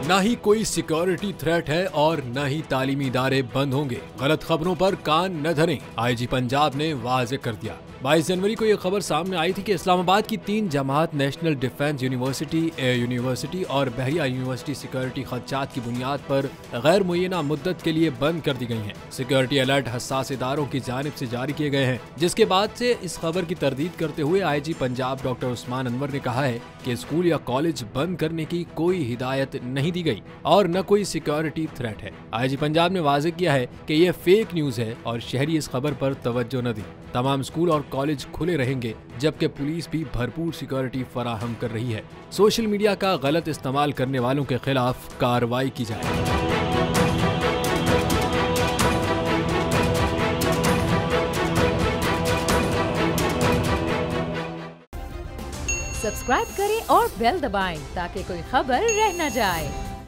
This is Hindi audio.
न ही कोई सिक्योरिटी थ्रेट है और न ही तालीमी इदारे बंद होंगे। गलत खबरों पर कान न धरें, आईजी पंजाब ने वाज़ेह कर दिया। 22 जनवरी को ये खबर सामने आई थी कि इस्लामाबाद की 3 जमात national defence university, air university और बहरिया यूनिवर्सिटी सिक्योरिटी खदशात की बुनियाद पर गैर मुय्यना मुद्दत के लिए बंद कर दी गई हैं। सिक्योरिटी अलर्ट हसास इदारों की जानिब से जारी किए गए हैं, जिसके बाद से इस खबर की तरदीद करते हुए आईजी पंजाब डॉक्टर उस्मान अनवर ने कहा है कि स्कूल या कॉलेज बंद करने की कोई हिदायत नहीं दी गई और न कोई सिक्योरिटी थ्रेट है। आईजी पंजाब ने वाज़ेह किया है कि यह फेक न्यूज है और शहरी इस खबर पर तवज्जो न दें। तमाम स्कूल और कॉलेज खुले रहेंगे, जबकि पुलिस भी भरपूर सिक्योरिटी फराहम कर रही है। सोशल मीडिया का गलत इस्तेमाल करने वालों के खिलाफ कार्रवाई की जाए। सब्सक्राइब करें और बेल दबाएं ताकि कोई खबर रह न जाए।